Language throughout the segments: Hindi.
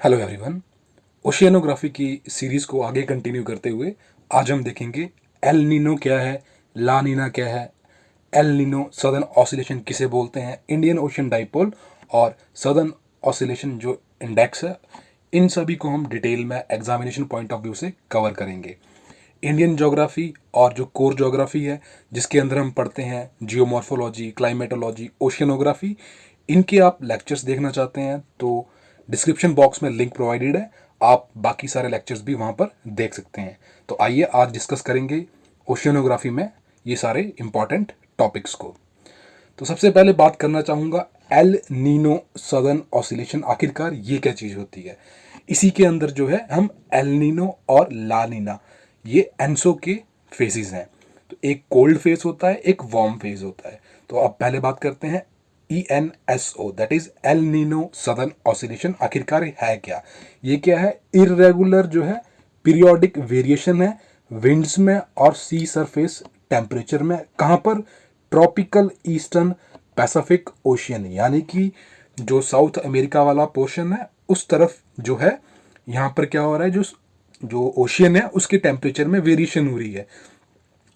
Hello everyone. ओशियानोग्राफी की सीरीज़ को आगे कंटिन्यू करते हुए आज हम देखेंगे एल नीनो क्या है, ला नीना क्या है, एल नीनो सदर्न ऑसिलेशन किसे बोलते हैं, इंडियन ओशन डाइपोल और सदर्न ऑसिलेशन जो इंडेक्स है, इन सभी को हम डिटेल में एग्जामिनेशन पॉइंट ऑफ व्यू से कवर करेंगे। इंडियन ज्योग्राफी और जो कोर ज्योग्राफी है जिसके अंदर हम पढ़ते हैं जियोमॉर्फोलॉजी, क्लाइमेटोलॉजी, ओशियनोग्राफी, इनके आप लेक्चर्स देखना चाहते हैं तो डिस्क्रिप्शन बॉक्स में लिंक प्रोवाइडेड है, आप बाकी सारे लेक्चर्स भी वहाँ पर देख सकते हैं। तो आइए आज डिस्कस करेंगे ओशियनोग्राफी में ये सारे इंपॉर्टेंट टॉपिक्स को। तो सबसे पहले बात करना चाहूँगा एल नीनो सदर्न ऑसिलेशन, आखिरकार ये क्या चीज़ होती है। इसी के अंदर जो है हम एल नीनो और ला नीना, ये एनसो के फेजेस हैं। तो एक कोल्ड फेज होता है, एक वार्म फेज होता है। तो अब पहले बात करते हैं ENSO, that is El Nino southern oscillation. आखिरकार है क्या, ये क्या है? इरेगुलर जो है पीरियोडिक वेरिएशन है विंड्स में और सी सरफेस टेम्परेचर में। कहाँ पर? ट्रॉपिकल ईस्टर्न पैसिफिक ओशियन, यानी कि जो साउथ अमेरिका वाला पोर्शन है उस तरफ जो है यहाँ पर क्या हो रहा है, जो जो ओशियन है उसके टेम्परेचर में वेरिएशन हो रही है।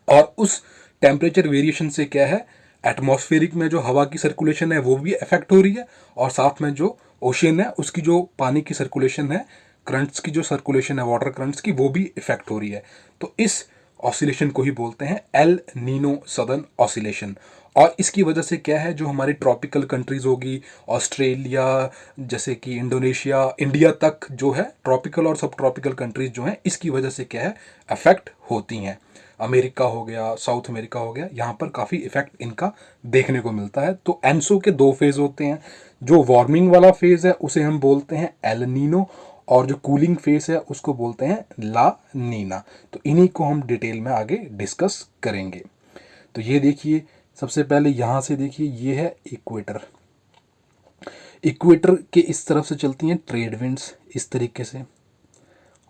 और उस टेम्परेचर वेरिएशन से क्या है, एटमॉस्फेरिक में जो हवा की सर्कुलेशन है वो भी इफेक्ट हो रही है, और साथ में जो ओशियन है उसकी जो पानी की सर्कुलेशन है, करंट्स की जो सर्कुलेशन है वाटर करंट्स की, वो भी इफेक्ट हो रही है। तो इस ऑसिलेशन को ही बोलते हैं एल नीनो सदर्न ऑसिलेशन। और इसकी वजह से क्या है, जो हमारी ट्रॉपिकल कंट्रीज होगी, ऑस्ट्रेलिया जैसे कि इंडोनेशिया, इंडिया तक जो है ट्रॉपिकल और सब ट्रॉपिकल कंट्रीज जो हैं, इसकी वजह से क्या है अफेक्ट होती हैं। अमेरिका हो गया, साउथ अमेरिका हो गया, यहाँ पर काफ़ी इफेक्ट इनका देखने को मिलता है। तो एनसो के दो फेज होते हैं। जो वार्मिंग वाला फेज है उसे हम बोलते हैं एल नीनो, और जो कूलिंग फेज है उसको बोलते हैं ला नीना। तो इन्हीं को हम डिटेल में आगे डिस्कस करेंगे। तो ये देखिए, सबसे पहले यहाँ से देखिए, ये है इक्वेटर। इक्वेटर के इस तरफ से चलती हैं ट्रेड विंड्स इस तरीके से,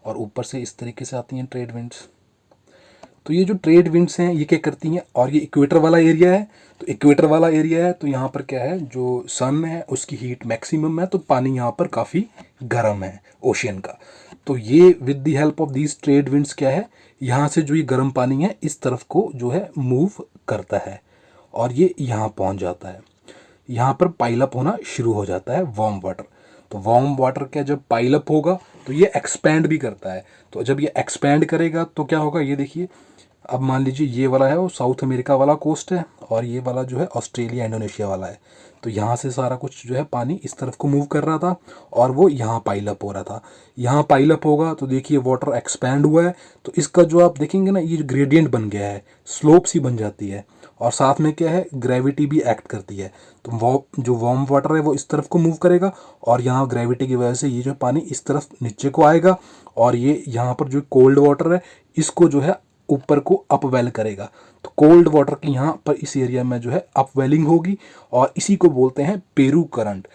और ऊपर से इस तरीके से आती हैं ट्रेड विंड्स। तो ये जो ट्रेड विंड्स हैं ये क्या करती हैं, और ये इक्वेटर वाला एरिया है। तो इक्वेटर वाला एरिया है तो यहाँ पर क्या है, जो सन है उसकी हीट मैक्सिमम है, तो पानी यहाँ पर काफ़ी गर्म है ओशियन का। तो ये with the help of these trade winds क्या है, यहाँ से जो ये गर्म पानी है इस तरफ को जो है मूव करता है, और ये यहाँ पहुँच जाता है। यहाँ पर पाइलअप होना शुरू हो जाता है वार्म वाटर। तो वार्म वाटर क्या, जब पाइलअप होगा तो ये एक्सपैंड भी करता है। तो जब ये एक्सपैंड करेगा तो क्या होगा, ये देखिए, अब मान लीजिए ये वाला है वो साउथ अमेरिका वाला कोस्ट है, और ये वाला जो है ऑस्ट्रेलिया इंडोनेशिया वाला है। तो यहाँ से सारा कुछ जो है पानी इस तरफ को मूव कर रहा था, और वो यहाँ पाइलअप हो रहा था। यहाँ पाइलअप होगा तो देखिए वाटर एक्सपैंड हुआ है, तो इसका जो आप देखेंगे ना, ये जो ग्रेडियंट बन गया है, स्लोप सी बन जाती है, और साथ में क्या है, ग्रेविटी भी एक्ट करती है। तो वो जो वार्म वाटर है वो इस तरफ को मूव करेगा, और यहाँ ग्रेविटी की वजह से ये जो पानी इस तरफ नीचे को आएगा, और ये यहाँ पर जो कोल्ड वाटर है इसको जो है ऊपर को अपवेल करेगा। तो कोल्ड वाटर की यहाँ पर इस एरिया में जो है अपवेलिंग होगी, और इसी को बोलते हैं पेरू करंट।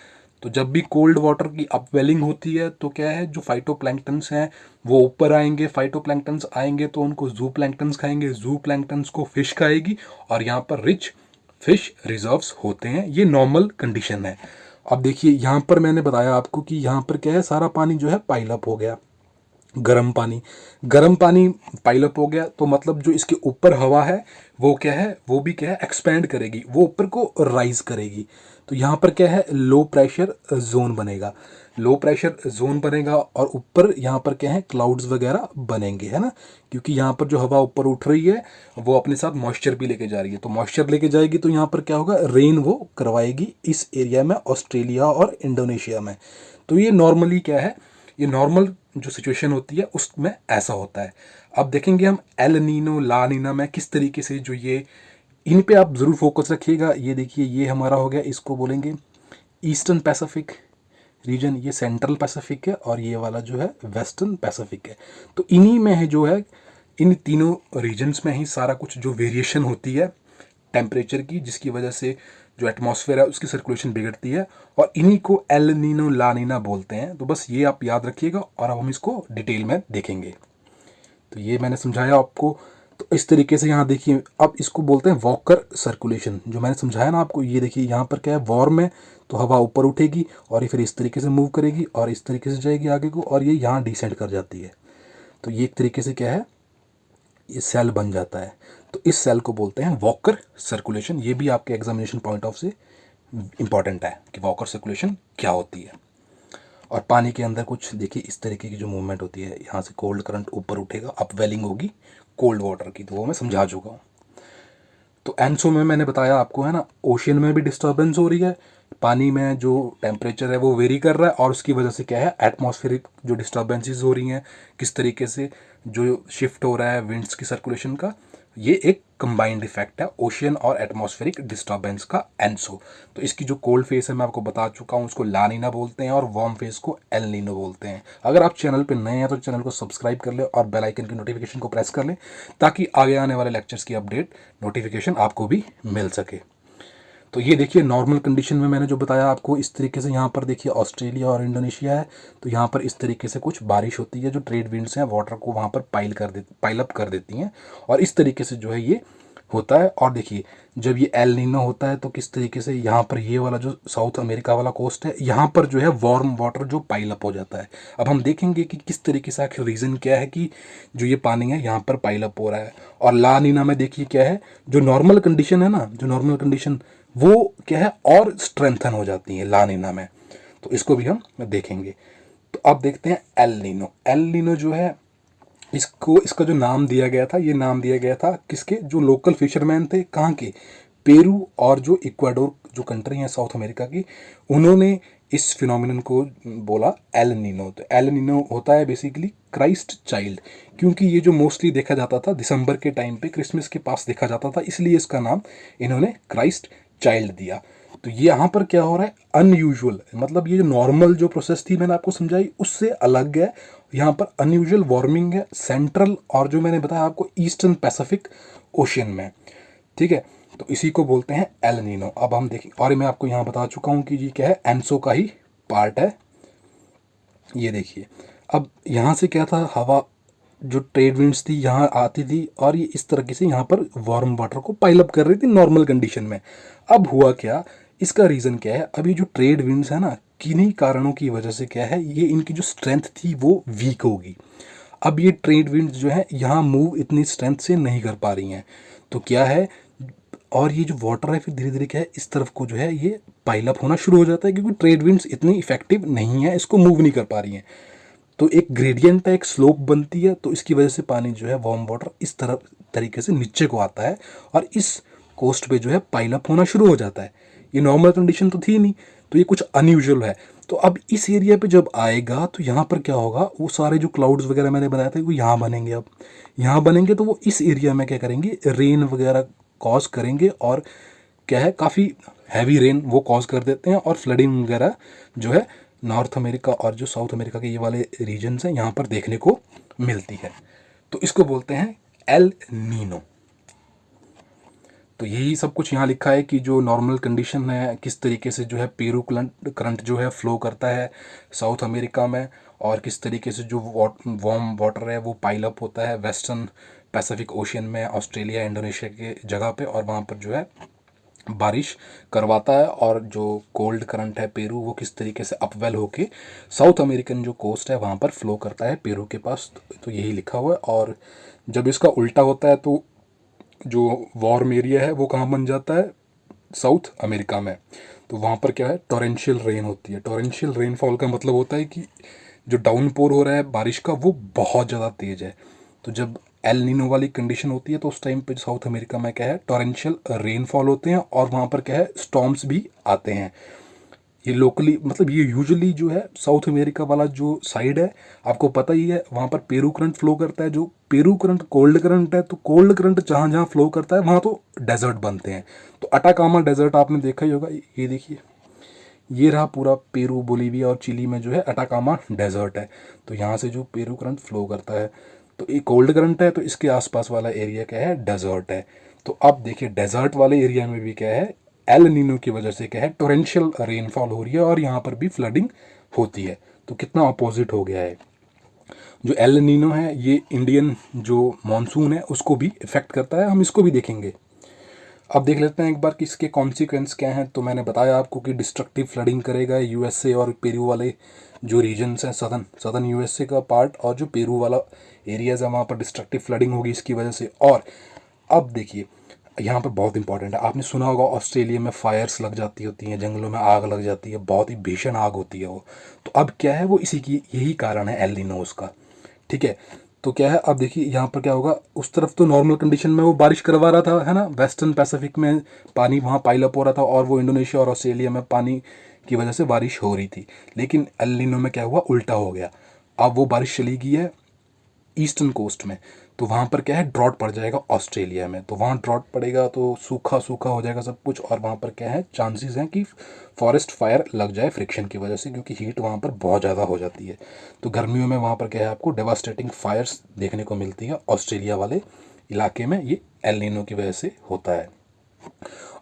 तो जब भी कोल्ड वाटर की अपवेलिंग होती है तो क्या है, जो फाइटोप्लैंक्टन्स हैं वो ऊपर आएंगे, फाइटोप्लैंक्टन्स आएंगे तो उनको जू प्लैंक्टन्स खाएंगे, जू प्लैंक्टन्स को फिश खाएगी, और यहाँ पर रिच फिश रिजर्व्स होते हैं। ये नॉर्मल कंडीशन है। अब देखिए, यहाँ पर मैंने बताया आपको कि यहाँ पर क्या है, सारा पानी जो है पाइलअप हो गया, गर्म पानी पाइलअप हो गया, तो मतलब जो इसके ऊपर हवा है वो क्या है, वो भी क्या है, एक्सपैंड करेगी, वो ऊपर को राइज करेगी। तो यहाँ पर क्या है, लो प्रेशर जोन बनेगा, लो प्रेशर जोन बनेगा, और ऊपर यहाँ पर क्या है, क्लाउड्स वगैरह बनेंगे, है ना, क्योंकि यहाँ पर जो हवा ऊपर उठ रही है वो अपने साथ मॉइस्चर भी लेके जा रही है। तो मॉइस्चर लेके जाएगी तो यहाँ पर क्या होगा, रेन वो करवाएगी इस एरिया में, ऑस्ट्रेलिया और इंडोनेशिया में। तो ये नॉर्मली क्या है, ये नॉर्मल जो सिचुएशन होती है उसमें ऐसा होता है। अब देखेंगे हम एल नीनो ला नीना में किस तरीके से जो ये, इन पे आप ज़रूर फोकस रखिएगा। ये देखिए, ये हमारा हो गया, इसको बोलेंगे ईस्टर्न पैसिफिक रीजन, ये सेंट्रल पैसिफिक है, और ये वाला जो है वेस्टर्न पैसिफिक है। तो इन्हीं में है जो है, इन तीनों रीजन्स में ही सारा कुछ जो वेरिएशन होती है टेम्परेचर की, जिसकी वजह से जो एटमॉस्फेयर है उसकी सर्कुलेशन बिगड़ती है, और इन्हीं को एल नीनो ला नीना बोलते हैं। तो बस ये आप याद रखिएगा, और अब हम इसको डिटेल में देखेंगे। तो ये मैंने समझाया आपको तो इस तरीके से यहाँ देखिए, अब इसको बोलते हैं वॉकर सर्कुलेशन, जो मैंने समझाया ना आपको। ये देखिए यहाँ पर क्या है, वार्म है तो हवा ऊपर उठेगी और ये फिर इस तरीके से मूव करेगी और इस तरीके से जाएगी आगे को, और ये यहाँ डिसेंड कर जाती है। तो ये एक तरीके से क्या है, ये सेल बन जाता है। तो इस सेल को बोलते हैं वॉकर सर्कुलेशन। ये भी आपके एग्जामिनेशन पॉइंट ऑफ से इंपॉर्टेंट है कि वॉकर सर्कुलेशन क्या होती है। और पानी के अंदर कुछ देखिए इस तरीके की जो मूवमेंट होती है, यहाँ से कोल्ड करंट ऊपर उठेगा, अपवेलिंग होगी कोल्ड वाटर की, तो वो मैं समझा चुका हूँ। तो एनसो में मैंने बताया आपको है ना, ओशियन में भी डिस्टर्बेंस हो रही है, पानी में जो टेम्परेचर है वो वेरी कर रहा है, और उसकी वजह से क्या है, एटमॉस्फेरिक जो डिस्टर्बेंसेस हो रही हैं, किस तरीके से जो शिफ्ट हो रहा है विंड्स की सर्कुलेशन का, ये एक कंबाइंड इफेक्ट है ओशियन और एटमॉस्फेरिक डिस्टर्बेंस का, एनसो। तो इसकी जो कोल्ड फेस है मैं आपको बता चुका हूँ, उसको ला नीना बोलते हैं, और वार्म फेस को एल नीनो बोलते हैं। अगर आप चैनल पे नए हैं तो चैनल को सब्सक्राइब कर ले और बेल आइकन की नोटिफिकेशन को प्रेस कर ले, ताकि आगे आने वाले लेक्चर्स की अपडेट नोटिफिकेशन आपको भी मिल सके। तो ये देखिए नॉर्मल कंडीशन में मैंने जो बताया आपको, इस तरीके से यहाँ पर देखिए ऑस्ट्रेलिया और इंडोनेशिया है, तो यहाँ पर इस तरीके से कुछ बारिश होती है, जो ट्रेड विंड्स हैं वाटर को वहाँ पर पाइल अप कर देती हैं, और इस तरीके से जो है ये होता है। और देखिए जब ये एल नीनो होता है तो किस तरीके से यहाँ पर ये वाला जो साउथ अमेरिका वाला कोस्ट है, यहाँ पर जो है वार्म वाटर जो पाइल अप हो जाता है। अब हम देखेंगे कि किस तरीके से आखिर रीज़न क्या है कि जो ये पानी है यहाँ पर पाइल अप हो रहा है। और ला नीना में देखिए क्या है, जो नॉर्मल कंडीशन है ना, जो नॉर्मल कंडीशन वो क्या है और स्ट्रेंथन हो जाती है ला नीना में, तो इसको भी हम देखेंगे। तो अब देखते हैं एल नीनो। एल नीनो जो है, इसका जो नाम दिया गया था, ये नाम दिया गया था किसके, जो लोकल फिशरमैन थे, कहाँ के, पेरू और जो इक्वाडोर जो कंट्री है साउथ अमेरिका की, उन्होंने इस फिनोमिनन को बोला एल नीनो। तो एल नीनो होता है बेसिकली क्राइस्ट चाइल्ड, क्योंकि ये जो मोस्टली देखा जाता था दिसंबर के टाइम पे, क्रिसमस के पास देखा जाता था, इसलिए इसका नाम इन्होंने क्राइस्ट चाइल्ड दिया। तो ये यहाँ पर क्या हो रहा है, अनयूजुअल, मतलब ये जो नॉर्मल जो प्रोसेस थी मैंने आपको समझाई उससे अलग है। यहाँ पर अनयूजुअल वार्मिंग है सेंट्रल और जो मैंने बताया आपको ईस्टर्न पैसिफिक ओशियन में, ठीक है। तो इसी को बोलते हैं एल नीनो। अब हम देखें, और मैं आपको यहाँ बता चुका हूँ कि ये क्या है, एनसो का ही पार्ट है। ये देखिए अब यहाँ से क्या था, हवा जो ट्रेड विंड्स थी यहाँ आती थी और ये इस तरीके से यहाँ पर वार्म वाटर को पाइल अप कर रही थी नॉर्मल कंडीशन में। अब हुआ क्या, इसका रीज़न क्या है, अभी जो ट्रेड विंड्स है ना, किन्हीं कारणों की वजह से क्या है, ये इनकी जो स्ट्रेंथ थी वो वीक होगी। अब ये ट्रेड विंड्स जो है यहाँ मूव इतनी स्ट्रेंथ से नहीं कर पा रही हैं, तो क्या है, और ये जो वाटर है फिर धीरे धीरे क्या है, इस तरफ को जो है ये पाइल अप होना शुरू हो जाता है, क्योंकि ट्रेड विंड्स इतनी इफेक्टिव नहीं है, इसको मूव नहीं कर पा रही हैं। तो एक ग्रेडियंट है, एक स्लोप बनती है, तो इसकी वजह से पानी जो है वार्म वाटर इस तरह तरीके से नीचे को आता है और इस कोस्ट पे जो है पाइल अप होना शुरू हो जाता है। ये नॉर्मल कंडीशन तो थी नहीं, तो ये कुछ अनयूजुअल है। तो अब इस एरिया पे जब आएगा तो यहाँ पर क्या होगा, वो सारे जो क्लाउड्स वगैरह मैंने बताया था वो यहाँ बनेंगे। अब यहाँ बनेंगे तो वो इस एरिया में क्या करेंगे, रेन वगैरह कॉज करेंगे, और क्या है, काफ़ी हैवी रेन वो कॉज कर देते हैं, और फ्लडिंग वगैरह जो है नॉर्थ अमेरिका और जो साउथ अमेरिका के ये वाले रीजन्स हैं यहाँ पर देखने को मिलती है। तो इसको बोलते हैं एल नीनो। तो यही सब कुछ यहाँ लिखा है कि जो नॉर्मल कंडीशन है, किस तरीके से जो है पेरू करंट जो है फ्लो करता है साउथ अमेरिका में, और किस तरीके से जो वार्म वाटर है वो पाइल अप होता है वेस्टर्न पैसिफिक ओशियन में, ऑस्ट्रेलिया इंडोनेशिया के जगह पे, और वहाँ पर जो है बारिश करवाता है। और जो कोल्ड करंट है पेरू, वो किस तरीके से अपवेल होके साउथ अमेरिकन जो कोस्ट है वहाँ पर फ्लो करता है पेरू के पास। तो यही लिखा हुआ है। और जब इसका उल्टा होता है तो जो वार्म एरिया है वो कहाँ बन जाता है, साउथ अमेरिका में। तो वहाँ पर क्या है, टोरेंशियल रेन होती है। टोरेंशियल रेनफॉल का मतलब होता है कि जो डाउनपोर हो रहा है बारिश का वो बहुत ज़्यादा तेज़ है। तो जब एल नीनो वाली कंडीशन होती है तो उस टाइम पे साउथ अमेरिका में क्या है, टोरेंशियल रेनफॉल होते हैं, और वहाँ पर क्या है, स्टॉर्म्स भी आते हैं। ये लोकली, मतलब ये यूजुअली जो है साउथ अमेरिका वाला जो साइड है, आपको पता ही है, वहाँ पर पेरू करंट फ्लो करता है। जो पेरू करंट कोल्ड करंट है, तो कोल्ड करंट जहाँ जहाँ फ्लो करता है वहाँ तो डेजर्ट बनते हैं। तो अटाकामा डेजर्ट आपने देखा ही होगा, ये देखिए, ये रहा पूरा पेरू, बोलीविया और चिली में जो है अटाकामा डेजर्ट है। तो यहाँ से जो पेरू करंट फ्लो करता है, तो ये कोल्ड करंट है, तो इसके आसपास वाला एरिया क्या है, डेजर्ट है। तो अब देखिए डेजर्ट वाले एरिया में भी क्या है, एल नीनो की वजह से क्या है, टोरेंशियल रेनफॉल हो रही है और यहाँ पर भी फ्लडिंग होती है। तो कितना अपोजिट हो गया है। जो एल नीनो है ये इंडियन जो मॉनसून है उसको भी इफ़ेक्ट करता है, हम इसको भी देखेंगे। अब देख लेते हैं एक बार कि इसके कॉन्सिक्वेंस क्या हैं। तो मैंने बताया आपको कि डिस्ट्रक्टिव फ्लडिंग करेगा यूएसए और पेरू वाले जो रीजन्स हैं, सदर्न सदर्न यूएसए का पार्ट और जो पेरू वाला एरियाज़ है वहाँ पर डिस्ट्रक्टिव फ्लडिंग होगी इसकी वजह से। और अब देखिए यहाँ पर बहुत इंपॉर्टेंट है, आपने सुना होगा ऑस्ट्रेलिया में फायर्स लग जाती होती हैं, जंगलों में आग लग जाती है, बहुत ही भीषण आग होती है वो। तो अब क्या है, वो इसी की यही कारण है एल नीनो उसका, ठीक है। तो क्या है, अब देखिए यहाँ पर क्या होगा, उस तरफ तो नॉर्मल कंडीशन में वो बारिश करवा रहा था, है ना, वेस्टर्न पैसिफिक में पानी वहाँ पाइल अप हो रहा था और वो इंडोनेशिया और ऑस्ट्रेलिया में पानी की वजह से बारिश हो रही थी। लेकिन एल नीनो में क्या हुआ, उल्टा हो गया। अब वो बारिश चली गई है ईस्टर्न कोस्ट में, तो वहाँ पर क्या है, ड्रॉट पड़ जाएगा ऑस्ट्रेलिया में। तो वहाँ ड्रॉट पड़ेगा तो सूखा सूखा हो जाएगा सब कुछ, और वहाँ पर क्या है, चांसेस हैं कि फॉरेस्ट फायर लग जाए फ्रिक्शन की वजह से, क्योंकि हीट वहाँ पर बहुत ज़्यादा हो जाती है। तो गर्मियों में वहाँ पर क्या है, आपको डेवास्टेटिंग फायर्स देखने को मिलती है ऑस्ट्रेलिया वाले इलाके में, ये एल नीनो की वजह से होता है।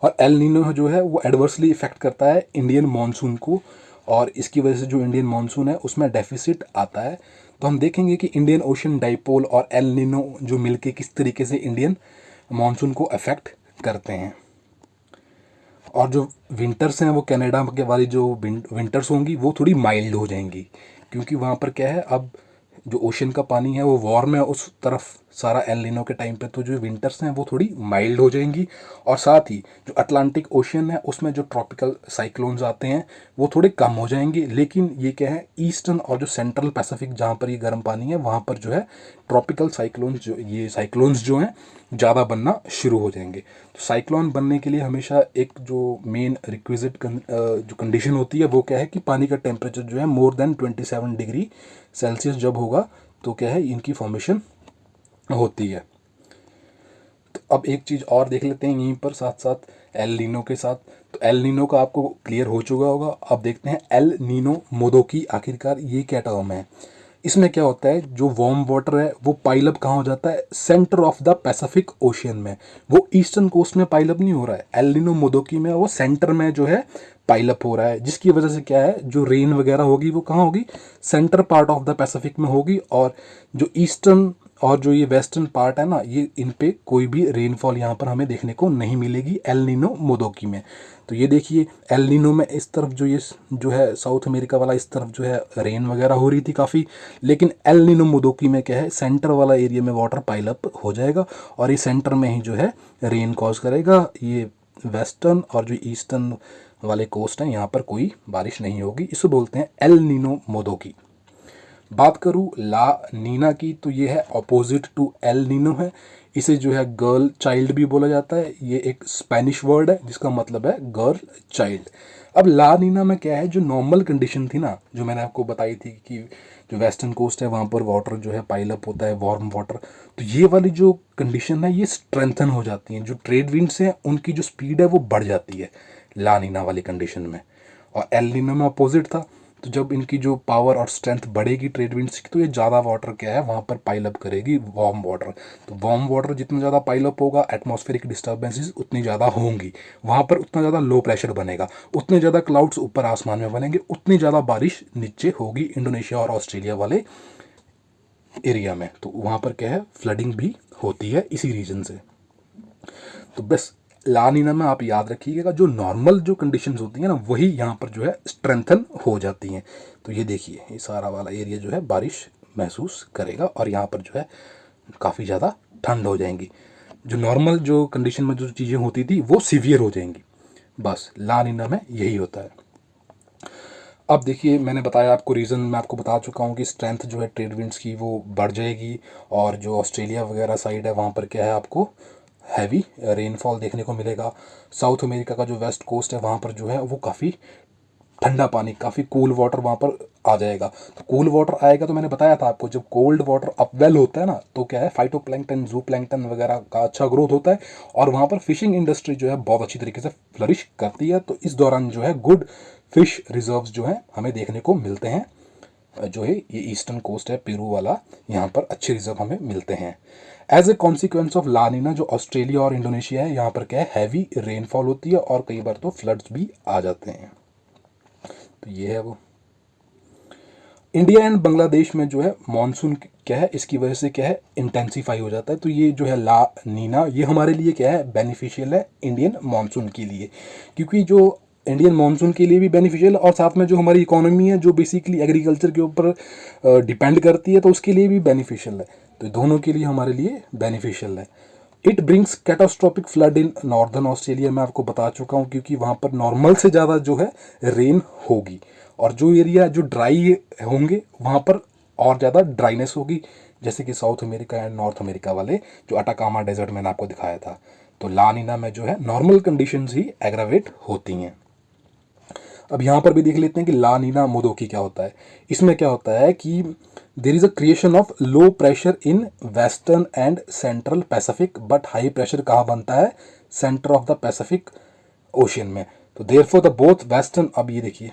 और एल नीनो जो है वो एडवर्सली इफेक्ट करता है इंडियन मानसून को, और इसकी वजह से जो इंडियन मानसून है उसमें डेफिसिट आता है। तो हम देखेंगे कि इंडियन ओशन डाइपोल और एल नीनो जो मिलके किस तरीके से इंडियन मानसून को अफेक्ट करते हैं। और जो विंटर्स हैं वो कनाडा के वाली जो विंटर्स होंगी वो थोड़ी माइल्ड हो जाएंगी, क्योंकि वहाँ पर क्या है, अब जो ओशन का पानी है वो वार्म है उस तरफ सारा एल नीनो के टाइम पे, तो जो विंटर्स हैं वो थोड़ी माइल्ड हो जाएंगी। और साथ ही जो अटलांटिक ओशन है उसमें जो ट्रॉपिकल साइक्लोन्स आते हैं वो थोड़े कम हो जाएंगे। लेकिन ये क्या है, ईस्टर्न और जो सेंट्रल पैसिफिक जहाँ पर ये गर्म पानी है वहाँ पर जो है ट्रॉपिकल साइक्लोन्स जो हैं ज़्यादा बनना शुरू हो जाएंगे। तो साइक्लोन बनने के लिए हमेशा एक जो मेन रिक्विजिट जो कंडीशन होती है वो क्या है कि पानी का टेम्परेचर जो है मोर देन 27 डिग्री सेल्सियस जब होगा तो क्या है, इनकी फॉर्मेशन होती है। तो अब एक चीज़ और देख लेते हैं यहीं पर साथ साथ एल नीनो के साथ। तो एल नीनो का आपको क्लियर हो चुका होगा, अब देखते हैं एल नीनो मोदोकी आखिरकार ये क्या टर्म है। इसमें क्या होता है, जो वार्म वाटर है वो पाइल अप कहाँ हो जाता है, centre of the Pacific ocean में। वो ईस्टर्न कोस्ट में पाइल अप नहीं हो रहा है, एल नीनो मोदोकी में वो सेंटर में जो है पाइल अप हो रहा है, जिसकी वजह से क्या है, जो रेन वगैरह होगी वो कहाँ होगी, centre part of the Pacific में होगी। और जो ईस्टर्न और जो ये वेस्टर्न पार्ट है ना, ये इन पे कोई भी रेनफॉल यहाँ पर हमें देखने को नहीं मिलेगी एल नीनो मोदोकी में। तो ये देखिए एल नीनो में इस तरफ जो ये जो है साउथ अमेरिका वाला, इस तरफ जो है रेन वगैरह हो रही थी काफ़ी। लेकिन एल नीनो मोदोकी में क्या है, सेंटर वाला एरिया में वाटर पाइल अप हो जाएगा और ये सेंटर में ही जो है रेन कॉज करेगा। ये वेस्टर्न और जो ईस्टर्न वाले कोस्ट हैं यहाँ पर कोई बारिश नहीं होगी, इसे बोलते हैं एल नीनो मोदोकी। बात करूँ ला नीना की, तो ये है अपोजिट टू एल नीनो है। इसे जो है गर्ल चाइल्ड भी बोला जाता है, ये एक स्पेनिश वर्ड है जिसका मतलब है गर्ल चाइल्ड। अब ला नीना में क्या है, जो नॉर्मल कंडीशन थी ना, जो मैंने आपको बताई थी कि जो वेस्टर्न कोस्ट है वहाँ पर वाटर जो है पाइल अप होता है, वार्म वाटर, तो ये वाली जो कंडीशन है ये स्ट्रेंथन हो जाती हैं। जो ट्रेड विंड्स हैं उनकी जो स्पीड है वो बढ़ जाती है ला नीना वाली कंडीशन में। और एल नीनो में अपोजिट था, तो जब इनकी जो पावर और स्ट्रेंथ बढ़ेगी ट्रेड विंड्स की, तो ये ज़्यादा वाटर क्या है वहाँ पर पाइल अप करेगी, वार्म वाटर। तो वार्म वाटर जितना ज़्यादा पाइल अप होगा, एटमॉस्फेरिक डिस्टर्बेंसेस उतनी ज़्यादा होंगी, वहाँ पर उतना ज़्यादा लो प्रेशर बनेगा, उतने ज़्यादा क्लाउड्स ऊपर आसमान में बनेंगे, उतनी ज़्यादा बारिश नीचे होगी इंडोनेशिया और ऑस्ट्रेलिया वाले एरिया में। तो वहाँ पर क्या है, फ्लडिंग भी होती है इसी रीजन से। तो बस ला नीना में आप याद रखिएगा, जो नॉर्मल जो कंडीशंस होती हैं ना वही यहाँ पर जो है स्ट्रेंथन हो जाती हैं। तो ये देखिए ये सारा वाला एरिया जो है बारिश महसूस करेगा और यहाँ पर जो है काफ़ी ज़्यादा ठंड हो जाएंगी। जो नॉर्मल जो कंडीशन में जो चीज़ें होती थी वो सीवियर हो जाएंगी। बस ला नीना में यही होता है। अब देखिए मैंने बताया आपको रीज़न, मैं आपको बता चुका हूँ कि स्ट्रेंथ जो है ट्रेड विंड्स की वो बढ़ जाएगी, और जो ऑस्ट्रेलिया वगैरह साइड है वहाँ पर क्या है, आपको हैवी रेनफॉल देखने को मिलेगा। साउथ अमेरिका का जो वेस्ट कोस्ट है वहाँ पर जो है वो काफ़ी ठंडा पानी, काफ़ी कूल वाटर वहाँ पर आ जाएगा। तो कूल वाटर आएगा तो मैंने बताया था आपको, जब कोल्ड वाटर अपवेल होता है ना तो क्या है, फाइटोप्लैंक्टन जूप्लैंक्टन वगैरह का अच्छा ग्रोथ होता है, और वहाँ पर फिशिंग इंडस्ट्री जो है बहुत अच्छी तरीके से फ्लरिश करती है। तो इस दौरान जो है गुड फिश रिजर्व्स जो हैं हमें देखने को मिलते हैं। जो है ये ईस्टर्न कोस्ट है पेरू वाला, यहाँ पर अच्छे रिजर्व हमें मिलते हैं। एज ए कॉन्सिक्वेंस ऑफ ला नीना, जो ऑस्ट्रेलिया और इंडोनेशिया है यहाँ पर क्या है, हैवी रेनफॉल होती है और कई बार तो फ्लड्स भी आ जाते हैं। तो ये है वो। इंडिया एंड बांग्लादेश में जो है मानसून क्या है, इसकी वजह से क्या है, इंटेंसीफाई हो जाता है। तो ये जो है ला नीना, ये हमारे लिए क्या है, बेनिफिशियल है इंडियन मानसून के लिए, क्योंकि जो इंडियन मानसून के लिए भी बेनिफिशियल और साथ में जो हमारी इकोनॉमी है जो बेसिकली एग्रीकल्चर के ऊपर डिपेंड करती है, तो उसके लिए भी बेनिफिशियल है। तो दोनों के लिए हमारे लिए बेनिफिशियल है। It brings catastrophic flood in northern Australia, मैं आपको बता चुका हूँ, क्योंकि वहाँ पर नॉर्मल से ज़्यादा जो है रेन होगी, और जो एरिया जो ड्राई होंगे वहाँ पर और ज़्यादा ड्राइनेस होगी, जैसे कि south America and north America वाले जो अटाकामा डेजर्ट मैंने आपको दिखाया था। तो ला नीना में जो है नॉर्मल कंडीशंस ही एग्रावेट होती हैं। अब यहाँ पर भी देख लेते हैं कि ला नीना मोदोकी क्या होता है। इसमें क्या होता है कि there is a creation of low pressure in western and central Pacific, but high pressure कहाँ बनता है, centre of the Pacific ocean में। तो there for the both western, अब ये देखिए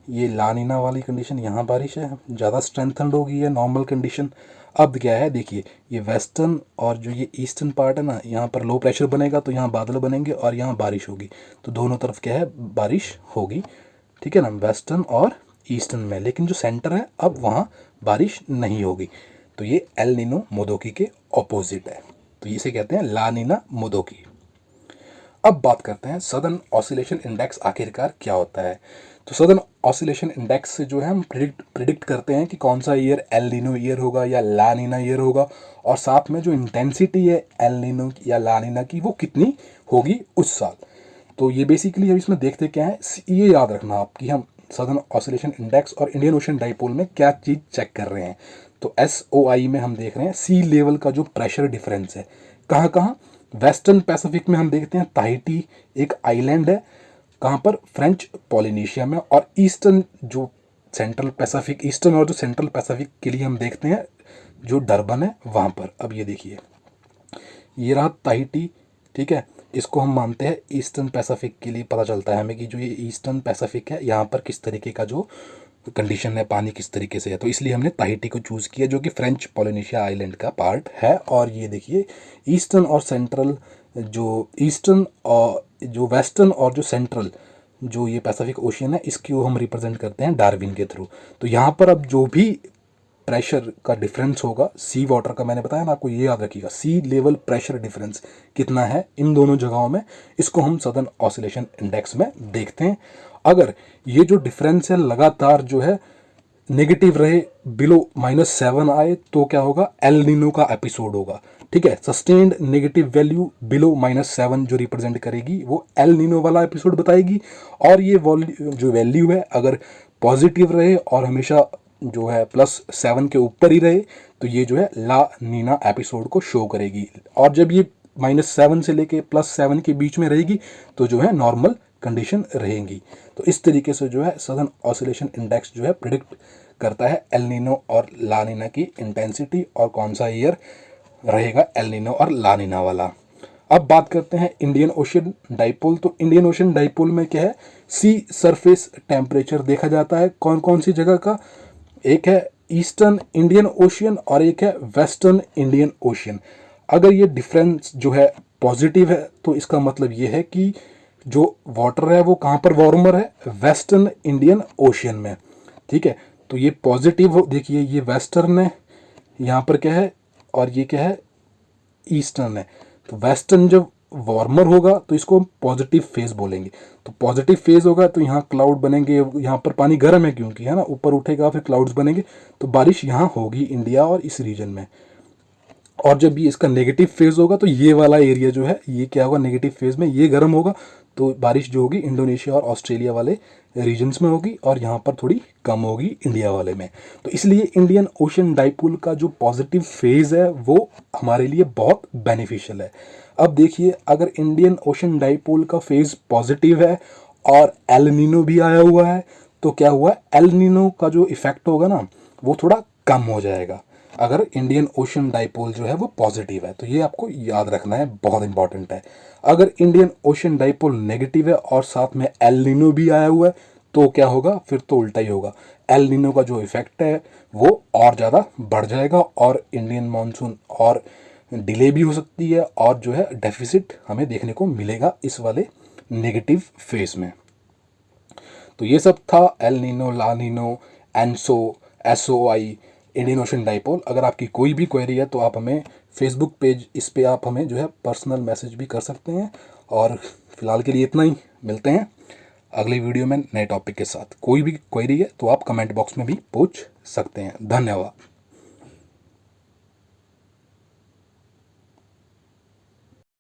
ये लानिना वाली कंडीशन, यहाँ बारिश है ज़्यादा स्ट्रेंथनड हो गई है नॉर्मल कंडीशन। अब क्या है देखिए, ये वेस्टर्न और जो ये ईस्टर्न पार्ट है ना, यहाँ पर लो प्रेशर बनेगा तो यहाँ बादल बनेंगे और यहाँ बारिश होगी, तो दोनों तरफ क्या है, बारिश होगी, ठीक है ना, वेस्टर्न और ईस्टर्न में। लेकिन जो सेंटर है अब वहाँ बारिश नहीं होगी, तो ये एल नीनो मोदोकी के ऑपोजिट है। तो इसे कहते हैं ला नीना मोदोकी। अब बात करते हैं सदर्न ऑसिलेशन इंडेक्स आखिरकार क्या होता है। तो सदर्न ऑसिलेशन इंडेक्स से जो है हम प्रिडिक्ट करते हैं कि कौन सा ईयर एल नीनो ईयर होगा या ला नीना ईयर होगा, और साथ में जो इंटेंसिटी है एल नीनो या ला नीना की वो कितनी होगी उस साल। तो ये बेसिकली हम इसमें देखते क्या है, ये याद रखना आप कि हम सदर्न ऑसिलेशन इंडेक्स और इंडियन ओशन डाइपोल में क्या चीज़ चेक कर रहे हैं। तो SOI में हम देख रहे हैं सी लेवल का जो प्रेशर डिफरेंस है, कहाँ कहाँ, वेस्टर्न पैसिफिक में हम देखते हैं ताहिती एक आइलैंड है, कहाँ पर, फ्रेंच पॉलिनेशिया में, और ईस्टर्न जो सेंट्रल पैसिफिक, ईस्टर्न और जो सेंट्रल पैसिफिक के लिए हम देखते हैं जो डरबन है वहाँ पर। अब ये देखिए ये रहा ताहिती, ठीक है, इसको हम मानते हैं ईस्टर्न पैसिफिक के लिए। पता चलता है हमें कि जो ये ईस्टर्न पैसिफिक है यहाँ पर किस तरीके का जो कंडीशन है, पानी किस तरीके से है, तो इसलिए हमने ताहिती को चूज़ किया जो कि फ्रेंच पॉलिनेशिया आइलैंड का पार्ट है। और ये देखिए ईस्टर्न और सेंट्रल, जो ईस्टर्न और जो वेस्टर्न और जो सेंट्रल जो ये पैसिफिक ओशियन है, इसको हम रिप्रेजेंट करते हैं डार्विन के थ्रू। तो यहाँ पर अब जो भी प्रेशर का डिफरेंस होगा सी वाटर का, मैंने बताया ना आपको, ये याद रखिएगा सी लेवल प्रेशर डिफरेंस कितना है इन दोनों जगहों में, इसको हम सदर्न ऑसिलेशन इंडेक्स में देखते हैं। अगर ये जो डिफरेंस है लगातार जो है नेगेटिव रहे, बिलो -7 आए, तो क्या होगा, एल नीनो का एपिसोड होगा, ठीक है। सस्टेन्ड नेगेटिव वैल्यू बिलो -7 जो रिप्रेजेंट करेगी वो एल नीनो वाला एपिसोड बताएगी। और ये जो वैल्यू है अगर पॉजिटिव रहे और हमेशा जो है +7 के ऊपर ही रहे, तो ये जो है ला नीना एपिसोड को शो करेगी। और जब ये -7 से लेके +7 के बीच में रहेगी तो जो है नॉर्मल कंडीशन रहेंगी। तो इस तरीके से जो है सदर्न ऑसिलेशन इंडेक्स जो है प्रिडिक्ट करता है एल नीनो और ला नीना की इंटेंसिटी और कौन सा ईयर रहेगा एल नीनो और ला नीना वाला। अब बात करते हैं इंडियन ओशन डाइपोल। तो इंडियन ओशन डाइपोल में क्या है, सी सरफेस टेम्परेचर देखा जाता है कौन कौन सी जगह का, एक है ईस्टर्न इंडियन ओशियन और एक है वेस्टर्न इंडियन ओशियन। अगर ये डिफरेंस जो है पॉजिटिव है तो इसका मतलब ये है कि जो वाटर है वो कहाँ पर वार्मर है, वेस्टर्न इंडियन ओशियन में, ठीक है। तो ये पॉजिटिव, देखिए ये वेस्टर्न है, यहाँ पर क्या है, और ये क्या है, ईस्टर्न है। तो वेस्टर्न जब वार्मर होगा तो इसको हम पॉजिटिव फेज बोलेंगे। तो पॉजिटिव फेज होगा तो यहाँ क्लाउड बनेंगे, यहाँ पर पानी गर्म है क्योंकि, है ना, ऊपर उठेगा फिर क्लाउड्स बनेंगे, तो बारिश यहाँ होगी इंडिया और इस रीजन में। और जब ये इसका नेगेटिव फेज होगा तो ये वाला एरिया जो है ये क्या होगा, नेगेटिव फेज में ये गर्म होगा, तो बारिश जो होगी इंडोनेशिया और ऑस्ट्रेलिया वाले रीजन्स में होगी और यहाँ पर थोड़ी कम होगी इंडिया वाले में। तो इसलिए इंडियन ओशन डाइपोल का जो पॉजिटिव फेज है वो हमारे लिए बहुत बेनिफिशियल है। अब देखिए अगर इंडियन ओशन डाइपोल का फेज पॉजिटिव है और एल नीनो भी आया हुआ है, तो क्या हुआ, एल नीनो का जो इफेक्ट होगा ना वो थोड़ा कम हो जाएगा अगर इंडियन ओशन डाइपोल जो है वो पॉजिटिव है। तो ये आपको याद रखना है, बहुत इंपॉर्टेंट है। अगर इंडियन ओशन डाइपोल नेगेटिव है और साथ में एल नीनो भी आया हुआ है तो क्या होगा, फिर तो उल्टा ही होगा, एल नीनो का जो इफेक्ट है वो और ज़्यादा बढ़ जाएगा और इंडियन मानसून और डिले भी हो सकती है और जो है डेफिसिट हमें देखने को मिलेगा इस वाले नेगेटिव फेज में। तो ये सब था El Nino, La Nino SOI Indian Ocean dipole. अगर आपकी कोई भी क्वेरी है तो आप हमें फेसबुक पेज, इस पे आप हमें जो है पर्सनल मैसेज भी कर सकते हैं। और फिलहाल के लिए इतना ही, मिलते हैं अगली वीडियो में नए टॉपिक के साथ। कोई भी क्वेरी है तो आप कमेंट बॉक्स में भी पूछ सकते हैं। धन्यवाद।